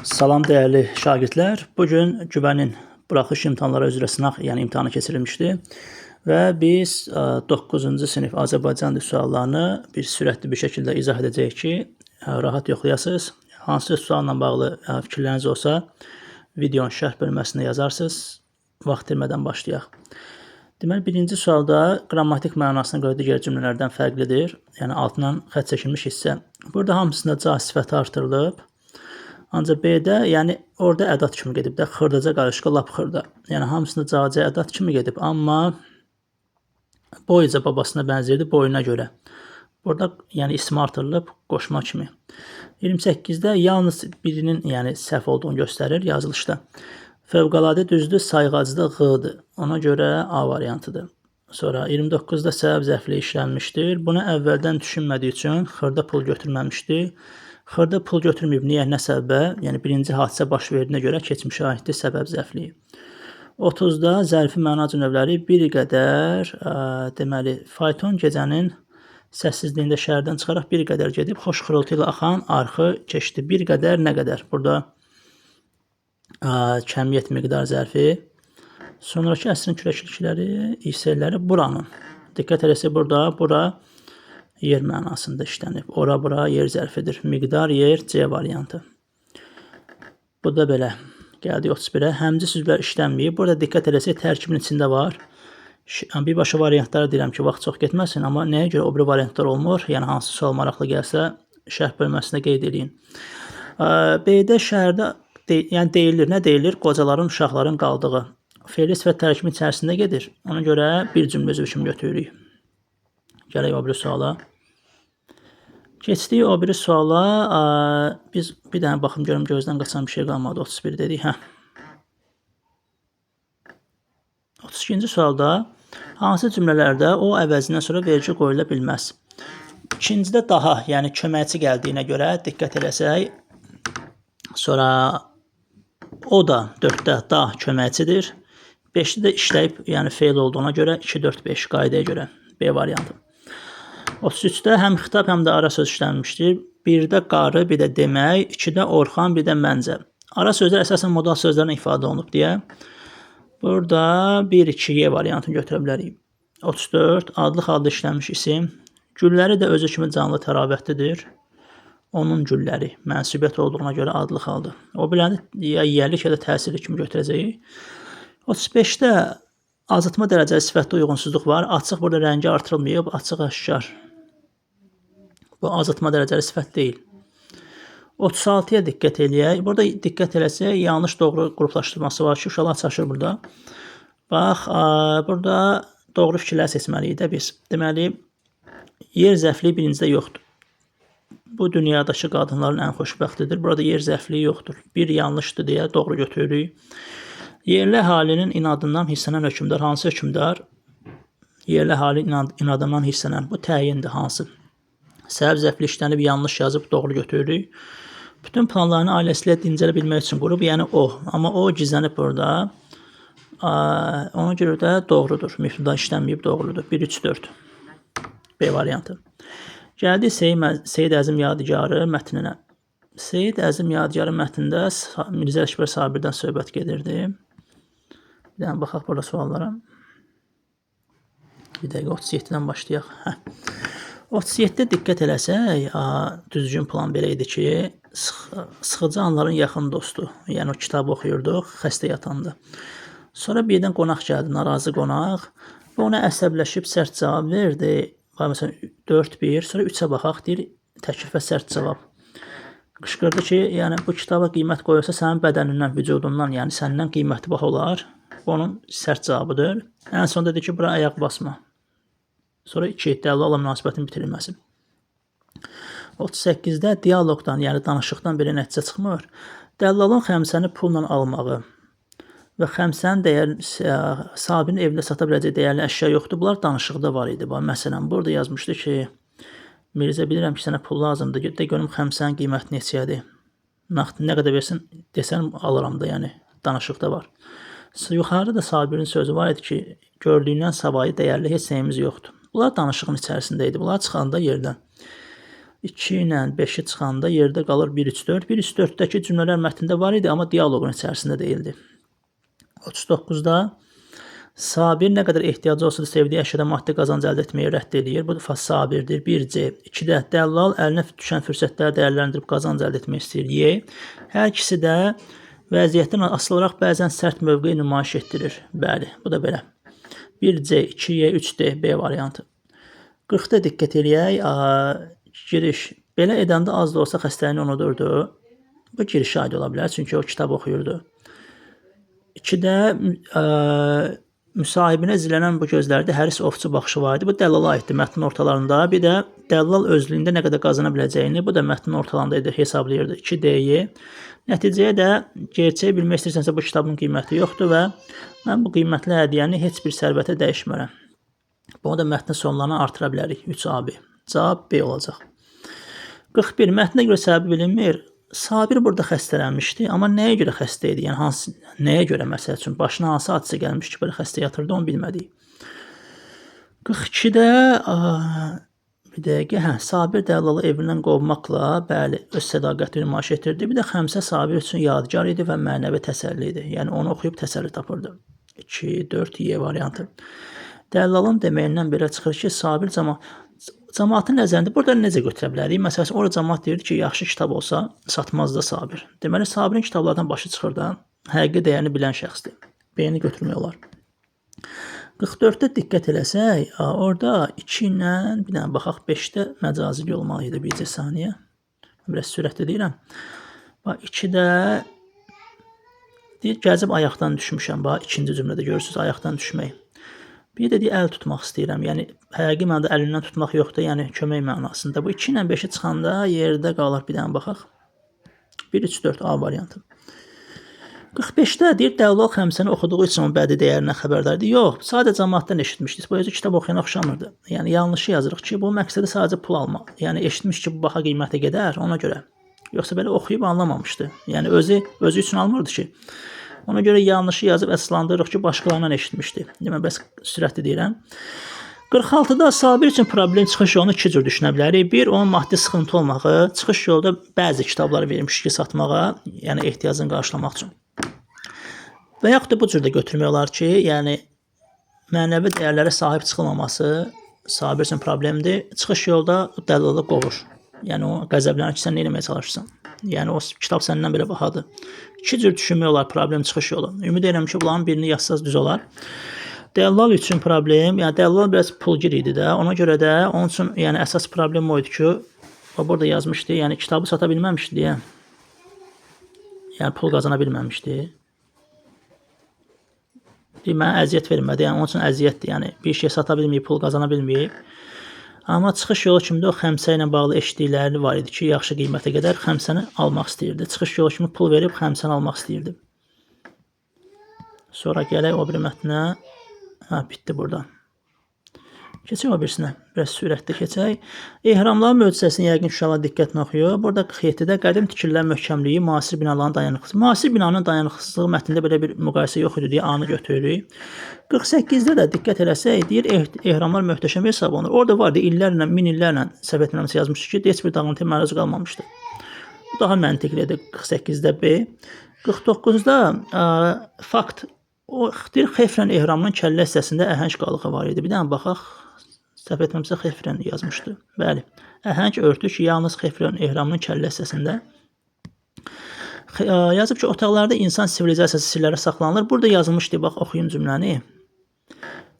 Salam dəyərli şagirdlər. Bugün güvənin buraxılış imtahanları üzrə sınaq, yəni imtahanı keçirilmişdi və biz 9-cu sinif Azərbaycan dil suallarını bir sürətli bir şəkildə izah edəcəyik ki, rahat yoxlayasınız. Hansı sualla bağlı fikirləriniz olsa, videonun şərh bölməsində yazarsınız. Vaxt itirmədən başlayaq. Deməli, birinci sualda qrammatik mənasına görə digər cümlələrdən fərqlidir. Yəni, altından xətt çəkilmiş hissə. Burada hamısında ca sifəti artırılıb. Ancaq B-də, yəni orada ədat kimi gedib də, xırdaca qarışqa lap xırda. Yəni hamısında caca ədat kimi gedib, amma boyca babasına bənzəyirdi boyuna görə. Burada yəni ismi artırılıb qoşma kimi. 28-də yalnız birinin yəni səhv olduğunu göstərir yazılışda. Fövqəladə düzdür, sayğacda Ğ-dır. Ona görə A variantıdır. Sonra 29-da səbəb zərfliyi işlənmişdir. Buna əvvəldən düşünmədiyi üçün xırda pul götürməmişdir. Xırda pul götürməyib, niyə, nə səbəbə? Yəni, birinci hadisə baş verdiyinə görə keçmişə aiddir səbəb zərfliyi. 30-da zərfi məna cümlələri bir qədər, deməli, fayton gecənin səssizliyində şəhərdən çıxaraq bir qədər gedib, xoş xırıltı ilə axan arxı keçdi. Bir qədər, nə qədər? Burada kəmiyyət miqdar zərfi. Sonraki əsrin kürəklikləri, İSL-ləri buranın. Diqqət eləsə burada, bura yer mənasında işlənib. Ora, bura yer zərfidir. Miqdar, yer, C variantı. Bu da belə. Gəldik 31-ə. Həmci sözlər işlənməyib. Burada diqqət eləsək, tərkibin içində var. Birbaşa variantları deyirəm ki, vaxt çox getməsin, amma nəyə görə o biri variantlar olmur? Yəni, hansı sual maraqlı gəlsə, şərh bölməsində qeyd edin. B-də şəhərdə yəni deyilir, nə deyilir? Qocaların, uşaqların qaldığı. Fe'li sifət tərkibin içərisində gedir. Ona görə bir cümlə özü kimi götürürük. Gələk o biri suala. Keçdik o biri suala. Biz bir dənə baxım görüm gözdən qaçan bir şey qalmadı. 31 dedik. 32-ci sualda hansı cümlələrdə o əvəzindən sonra vergi qoyula bilməz? İkincidə daha, yəni köməkçi gəldiyinə görə diqqət eləsək. Sonra o da 4-də da köməkçidir. 5-də də işləyib, yəni fe'l olduğuna görə 2, 4, 5 qaydaya görə B variantı. 33-də həm xitab, həm də ara söz işlənmişdir. 1-də qarı, bir də demək, 2-də Orxan, bir də məncə. Ara sözlər əsasən modal sözlərlə ifadə olunub deyə. Burada 1, 2, Y variantını götürə bilərik. 34, adlı halda işlənmiş isim. Gülləri də özü kimi canlı təravətlidir. Onun gülləri mənsubiyyət olduğuna görə adlı haldır. O biləni ya yiyəlik, ya da təsirli kimi götürəcəyik. 35-də azıtma dərəcəli sifətdə uyğunsuzluq var. Açıq burada rəngi artırılmayıb, açıq aşkar. Bu azıtma dərəcəli sifət deyil. 36-ya diqqət eləyək. Burada diqqət eləsək, yanlış doğru qruplaşdırması var ki, uşaqlar çaşır burada. Bax, burada doğru fikirlər seçməliyik də biz. Deməli, yer zərfliyi birincidə yoxdur. Bu dünyadakı qadınların ən xoşbəxtidir. Burada yer zərfliyi yoxdur. Bir yanlışdır deyə doğru götürürük. Yerli əhalinin inadından hisslənən hökmdar hansı hökmdar? Yerli əhalinin inadından hisslənən. Bu təyindir hansı? Səbəb zərfli işlənib yanlış yazıb doğru götürürük. Bütün planlarını ailəsilə dincələ bilmək üçün qurub, yəni o. Amma o gizlənib burada. Ona görə də doğrudur. Müfrida işlənməyib doğrudur. 1, 3, 4. B variantı. Gəldik Seyid Əzim Yadigarı mətninə. Seyid Əzim Yadigarı mətnində Mirzə Əkbər Sabirdən söhbət gedirdi. Bir dənə baxaq burada suallara. Bir dəqiqə 37-dən başlayaq. 37-də diqqət eləsək, düzgün plan belə idi ki, sıxıcı anların yaxın dostu. Yəni o kitabı oxuyurduq, xəstə yatanda. Sonra birdən qonaq gəldi, narazı qonaq. Və ona əsəbləşib sərt cavab verdi. Məsələn, 4-1, sonra 3-ə baxaq, deyir, təklifə sərt cavab. Qışqırdı ki, yəni bu kitaba qiymət qoyulsa sənin bədənindən, vücudundan, yəni səndən qiyməti bax olar. Bu onun sərt cavabıdır. Ən son dedi ki, bura ayaq basma. Sonra 2, dəllalla münasibətin bitirilməsi. 38-də dialoqdan, yəni danışıqdan belə nəticə çıxmır. Dəllalın xəmsəni pulla almağı və xəmsənin sahibinin evində sata biləcək dəyərli əşya yoxdur. Bunlar danışıqda var idi. Məsələn, burada yazmışdı ki, Mirzə, bilirəm ki, sənə pul lazımdır. De görüm xəmsənin qiyməti neçədir. Nə qədər versin, desən alıram da, yəni danışıqda var. Yuxarıda da sahibirin sözü var idi ki, gördüyündən savayı dəyərli heç nəyimiz yoxdur. Bunlar danışığın içərisində idi. Bunlar çıxanda yerdən. 2 ilə 5-i çıxanda yerdə qalır 1-3-4. 1-3-4-dəki cümlələr mətndə var idi, amma dialoqun içərisində deyildi. 39-da Sabir nə qədər ehtiyacı olsa da sevdiyi əşyada maddi qazanc əldə etməyi rədd edir. Bu dəfə Sabirdir. 1C. 2-də dəllal əlinə düşən fürsətləri dəyərləndirib qazanc əldə etmək istəyir. Y. Hər ikisi də vəziyyətdən asılı olaraq bəzən sərt mövqe nümayiş etdirir. Bəli, bu da belə. 1C, 2Y, 3D, B variantı. 40-da diqqət eləyək. Giriş. Belə edəndə az da olsa xəstəni unudurdu. Bu girişə aid ola bilər, çünki o kitab oxuyurdu. 2-də müsahibinə zillənən bu gözlərdə həris ovçu baxışı var idi. Bu dəllala aiddir mətnin ortalarında. Bir də dəllal özlüyündə nə qədər qazana biləcəyini, bu da mətnin ortalarında idi, hesablayırdı. 2D-yi. Nəticəyə də gerçəyi bilmək istəyirsənsə bu kitabın qiyməti yoxdur və mən bu qiymətli hədiyyəni heç bir sərvətə dəyişmərəm. Bunu da mətnin sonlarına artıra bilərik. 3AB. Cavab B olacaq. 41. Mətnə görə səbəbi bilinmir. Sabir burada xəstələnmişdi, amma nəyə görə xəstə idi? Yəni nəyə görə məsəl üçün başına hansı hadisə gəlmiş ki, belə xəstə yatırdı, onu bilmədik. 42-də bir dəqiqə, Sabir dəllalı evindən qovmaqla, bəli, öz sədaqətini nümayiş etdirdi. Bir də Xəmsə Sabir üçün yadigar idi və mənəvi təsəlli idi. Yəni onu oxuyub təsəlli tapırdı. 2, 4, Y variantı. Dəllalın deməyindən belə çıxır ki, Sabir cəmaatın nəzərində burada necə götürə bilərik? Məsələn, orada cəmaat deyirdi ki, yaxşı kitab olsa satmaz da Sabir. Deməli, Sabirin kitablardan başı çıxır da, həqiqi dəyərini bilən şəxsdir. B-ni götürmək olar. 44-də diqqət eləsək, orada 2 ilə, bir dənə baxaq, 5-də məcazi olmalı idi, bircə saniyə. Biraz sürətli deyirəm. 2-də deyir, gəzib ayaqdan düşmüşəm. İkinci cümlədə görürsünüz, ayaqdan düşmək. Bir də əl tutmaq istəyirəm. Yəni, həqiqi mənada əlindən tutmaq yoxdur, yəni kömək mənasında. Bu 2 ilə 5-i çıxanda yerdə qalır. Bir dənə baxaq. 1, 3, 4 A variantı. 45-də deyir, dəllal Xəmsəni oxuduğu üçün o bədii dəyərindən xəbərdar idi. Yox, sadəcə cəmaatdan eşitmişdik. Bu özü kitab oxuyana oxşamırdı. Yəni, yanlışı yazırıq ki, bu məqsədi sadəcə pul almaq. Yəni, eşitmiş ki, bu baha qiymətə gedər, ona görə. Yoxsa belə oxuyub anlamamışdı. Yəni, özü üçün almırdı ki. Ona görə yanlışı yazıb əsaslandırırıq ki, başqalarından eşitmişdi. Demə, bəs sürətli deyirəm. 46-da Sabir üçün problem çıxış yolunu 2 cür düşünə bilərik. Bir, onun maddi sıxıntı olmağı, çıxış yolda bəzi kitabları vermiş ki, satmağa, yəni ehtiyacını qarşılamaq üçün. Və yaxud da bu cür də götürmək olar ki, yəni mənəvi dəyərlərə sahib çıxılmaması Sabir üçün problemdir. Çıxış yolda dəllalı qovur. Yəni o qəzəblənir ki, sən nə etməyə çalışırsan? Yəni o kitab səndən belə bahadır. 2 cür düşünmək olar problem çıxış yolu. Ümid edirəm ki, bunların birini yazsaz düz olar. Dəllal üçün problem, yəni dəllal biraz pulgir idi də. Ona görə də onun üçün yəni əsas problem o idi ki, o burada yazmışdı, yəni kitabı sata bilməmişdi deyə. Yəni pul qazana bilməmişdi. Mənə əziyyət vermədi. Yəni onun üçün əziyyətdir. Yəni bir şey sata bilməyib, pul qazana bilməyib. Amma çıxış yolu kimi də o Xəmsə ilə bağlı eşitdikləri var idi ki, yaxşı qiymətə qədər Xəmsəni almaq istəyirdi. Çıxış yolu kimi pul verib Xəmsəni almaq istəyirdi. Sonra gələk o bir mətnə. Bitdi burada. Keçək o birisinə. Biraz sürətli keçək. Ehramların möcüzəsini yəqin uşaqlar diqqətlə oxuyur. Burada 47-də qədim tikililər möhkəmliyi, müasir binaların dayanıqsızlığı. Müasir binanın dayanıqsızlığı mətnində belə bir müqayisə yox idi deyə anı götürürük. 48-də də diqqət eləsək, deyir, ehramlar möhtəşəm hesab olunur. Orada var idi, illərlə, min illərlə səhv etmirəmsə yazmışdı ki, heç bir dağıntıya məruz qalmamışdı. Bu daha məntiqlidir 48-də B. 49-da fakt. O deyir, Xefrən ehramının kəllə hissəsində əhəng qalığı var idi. Bir dənə baxaq. Səhv etməmsə Xefrən yazmışdı. Bəli. Əhəng örtük yalnız Xefrən ehramının kəllə hissəsində. Yazıb ki, otaqlarda insan sivilizasiyası sirləri saxlanılır. Burada yazılmışdı, bax, oxuyun cümləni.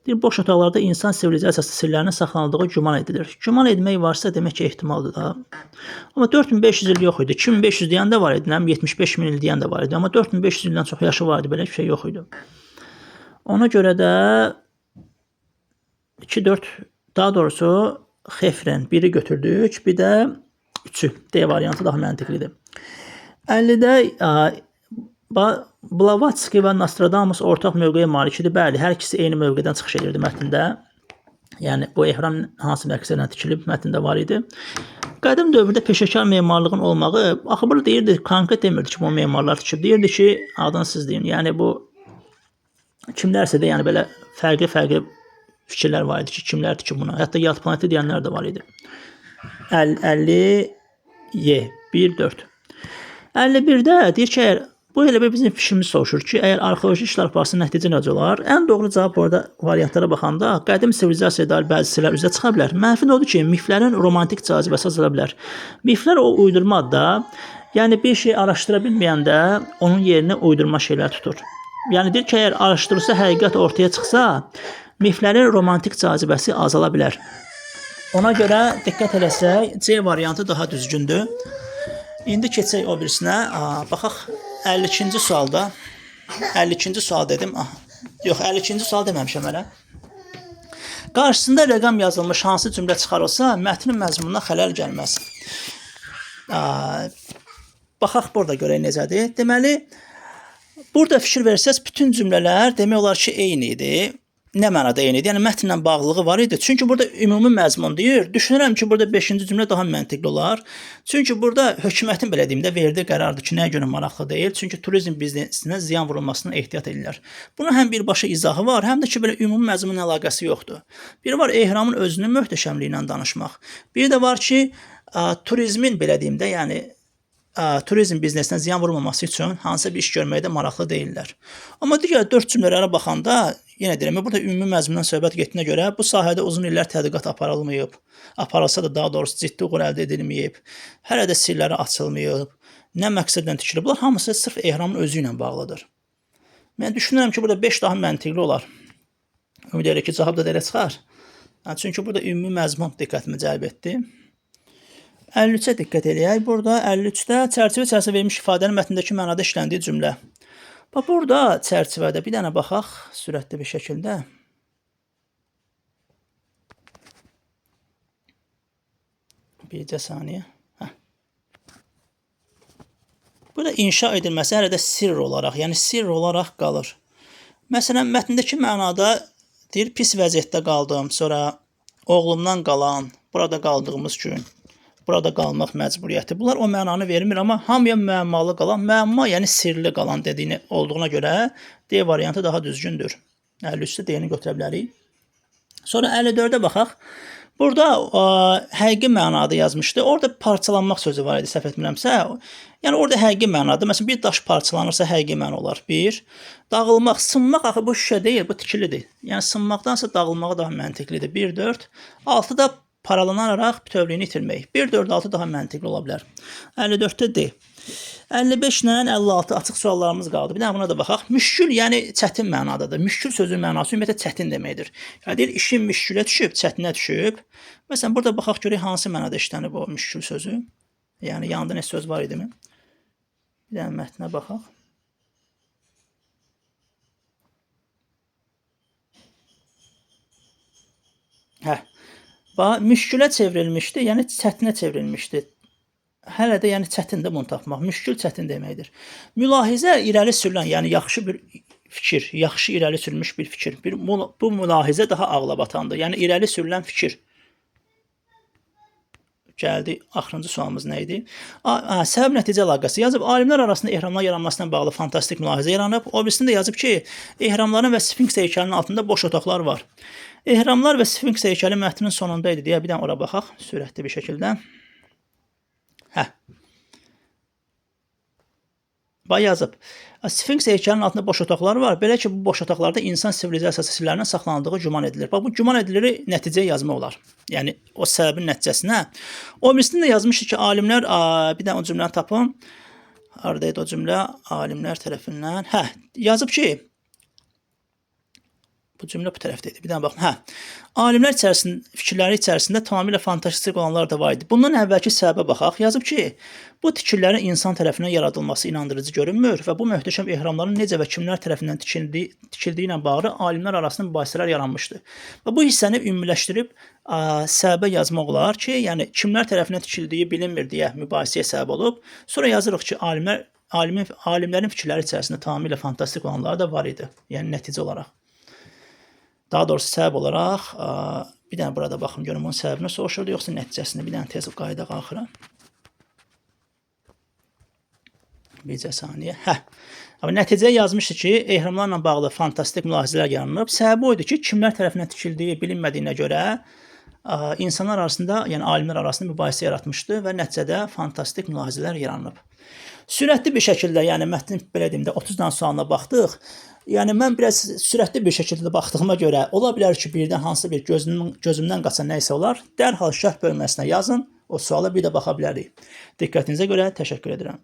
Deyir, boş otaqlarda insan sivilizasiyası sirlərinin saxlanıldığı güman edilir. Güman etmək varsa, demək ki, ehtimaldır da. Amma 4500 il yox idi. 2500 deyən də var idi, 75 min il deyən də var idi. Amma 4500 ildən çox yaşı var idi, belə bir şey yox idi. Ona görə də 2-4, daha doğrusu Xefrən 1-i götürdük, bir də 3-ü. D variantı daha məntiqlidir. 50-də Blavatski və Nostradamus ortaq mövqeyə malik idi. Bəli, hər ikisi eyni mövqedən çıxış edirdi mətndə. Yəni, bu ehram hansı məqsədlə tikilib mətndə var idi. Qədim dövrdə peşəkar memarlığın olmağı, axı burada deyirdi, konkret demirdi ki, bu memarlar tikib. Deyirdi ki, adını siz deyin. Yəni, bu kimlərsə də yəni belə fərqli fikirlər var idi ki, kimlər tikib buna. Hətta yad planeti deyənlər də var idi. 50 Y 1 4. 51-də deyir ki, əgər bu elə bir bizim fikrimiz soruşur ki, əgər arxeoloji işlər aparsa nəticə necə olar? Ən doğru cavab burada variantlara baxanda qədim sivilizasiyaya dair bəzi şeylər üzə çıxa bilər. Mənfi odur ki, miflərin romantik cazibəsi azala bilər. Miflər o uydurmadır da. Yəni bir şey araşdıra bilməyəndə onun yerinə uydurma şeylər tutur. Yəni deyir ki, əgər araşdırılsa, həqiqət ortaya çıxsa, miflərin romantik cazibəsi azala bilər. Ona görə diqqət eləsək, C variantı daha düzgündür. İndi keçək o birisinə. Baxaq 52-ci sualda. 52-ci sual dedim. Yox, 52-ci sual deməmişəm hələ. Qarşısında rəqəm yazılmış hansı cümlə çıxarılsa, mətnin məzmununa xələl gəlməz. Baxaq burada görək necədir. Deməli, burada fikir versəz, bütün cümlələr demək olar ki, eyni idi. Nə mənada eyni idi? Yəni mətnlə bağlılığı var idi. Çünki burada ümumi məzmun deyir. Düşünürəm ki, burada 5-ci cümlə daha məntiqli olar. Çünki burada hökumətin belə deyim də verdiyi qərardır ki, nəyə görə maraqlı deyil? Çünki turizm biznesinə ziyan vurulmasına ehtiyat edirlər. Bunun həm birbaşa izahı var, həm də ki, belə ümumi məzmunla əlaqəsi yoxdur. Biri var ehramın özünün möhtəşəmliyi ilə danışmaq. Biri də var ki, turizmin belə deyim də, yəni turizm biznesinə ziyan vurulmaması üçün hansısa bir iş görməkdə maraqlı deyillər. Amma digər 4 cümlələrə baxanda, yenə deyirəm, burada ümumi məzmundan söhbət getdiyinə görə bu sahədə uzun illər tədqiqat aparılmayıb. Aparılsa da daha doğrusu ciddi uğur əldə edilməyib. Hələ də sirləri açılmayıb. Nə məqsədlə tikilib? Bunlar hamısı sırf ehramın özü ilə bağlıdır. Mən düşünürəm ki, burada 5 daha məntiqli olar. Ümid edirəm ki, cavab da elə çıxar. Çünki burada ümumi məzmun diqqətimi cəlb etdi. 53-ə diqqət eləyək. Burada 53-də çərçivə verilmiş ifadənin mətnindəki mənada işləndiyi cümlə. Bax, burada çərçivədə bir dənə baxaq sürətli bir şəkildə. Bircə saniyə. Burada inşa edilməsi hələ də sirr olaraq, yəni sirr olaraq qalır. Məsələn, mətnindəki mənada deyir, pis vəziyyətdə qaldım, sonra oğlumdan qalan, burada qaldığımız gün, burada qalmaq məcburiyyəti. Bunlar o mənanı vermir, amma hamıya müəmmalı qalan, müəmma yəni sirli qalan dediyini olduğuna görə D variantı daha düzgündür. 53-də D-ni götürə bilərik. Sonra 54-ə baxaq. Burada həqiqi mənada yazmışdı. Orada parçalanmaq sözü var idi, səhv etmirəmsə. Yəni orada həqiqi mənada, məsələn, bir daş parçalanırsa həqiqi məna olar. 1. Dağılmaq, sınmaq axı bu şüşə deyil, bu tikilidir. Yəni sınmaqdansa dağılmağı daha məntiqlidir. 1, 4. 6-da paralanaraq bütövlüyünü itirmək. 1, 4, 6 daha məntiqli ola bilər. 54-də D. 55 ilə 56 açıq suallarımız qaldı. Bir də buna da baxaq. Müşkül, yəni çətin mənadadır. Müşkül sözün mənası ümumiyyətlə çətin deməkdir. Yəni deyir, işin müşkülə düşüb, çətinə düşüb. Məsələn, burada baxaq görək hansı mənada işlənib o müşkül sözü. Yəni yanında nə söz var idimi? Bir də mətnə baxaq. Bax, müşkülə çevrilmişdi, yəni çətinə çevrilmişdi. Hələ də yəni çətindir bunu tapmaq. Müşkül çətin deməkdir. Mülahizə irəli sürülən, yəni yaxşı bir fikir, yaxşı irəli sürülmüş bir fikir. Bu mülahizə daha ağlabatandır. Yəni irəli sürülən fikir. Gəldi, axırıncı sualımız nə idi? Səbəb-nəticə əlaqəsi yazıb. Alimlər arasında ehramlar yaranmasına bağlı fantastik mülahizə yaranıb. O birisində də yazıb ki, ehramların və Sfinks heykəlinin altında boş otaqlar var. Ehramlar və Sfinks heykəli mətnin sonunda idi deyə bir dənə ora baxaq, sürətli bir şəkildə. Bax yazıb. Sfinks heykəlinin altında boş otaqlar var. Belə ki, bu boş otaqlarda insan sivilizasiyası sirlərinin saxlanıldığı güman edilir. Bax, bu güman edilir nəticəyə yazma olar. Yəni, o səbəbin nəticəsinə. O birisində də yazmışdı ki, alimlər, bir dənə o cümləni tapın. Haradaydı o cümlə? Alimlər tərəfindən. Yazıb ki, bu cümlə bu tərəfdəydi. Bir dənə baxın. Alimlər fikirləri içərisində tamamilə fantastik olanlar da var idi. Bundan əvvəlki səbəbə baxaq. Yazıb ki, bu tikililərin insan tərəfindən yaradılması inandırıcı görünmür və bu möhtəşəm ehramların necə və kimlər tərəfindən tikildiyi ilə bağlı alimlər arasında mübahisələr yaranmışdı. Və bu hissəni ümumiləşdirib səbəbə yazmaq olar ki, yəni kimlər tərəfindən tikildiyi bilinmir deyə mübahisəyə səbəb olub. Sonra yazırıq ki, alimlərin fikirləri içərisində tamamilə fantastik olanlar da var idi. Yəni nəticə olaraq. Daha doğrusu səbəb olaraq, bir dənə burada baxım, görüm onun səbəbini soruşurdu, yoxsa nəticəsini, bir dənə tez qayıdaq axıra. Bircə saniyə. Nəticəyə yazmışdı ki, ehramlarla bağlı fantastik mülahizələr yaranıb. Səbəbi oydu ki, kimlər tərəfindən tikildiyi bilinmədiyinə görə insanlar arasında, yəni alimlər arasında mübahisə yaratmışdı və nəticədə fantastik mülahizələr yaranıb. Sürətli bir şəkildə, yəni mətnin belə deyim də 30 dənə sualına baxdıq. Yəni mən biraz sürətli bir şəkildə baxdığıma görə ola bilər ki, birdən hansısa bir gözümdən qaçan nə isə olar. Dərhal şərh bölməsinə yazın, o suala bir də baxa bilərik. Diqqətinizə görə təşəkkür edirəm.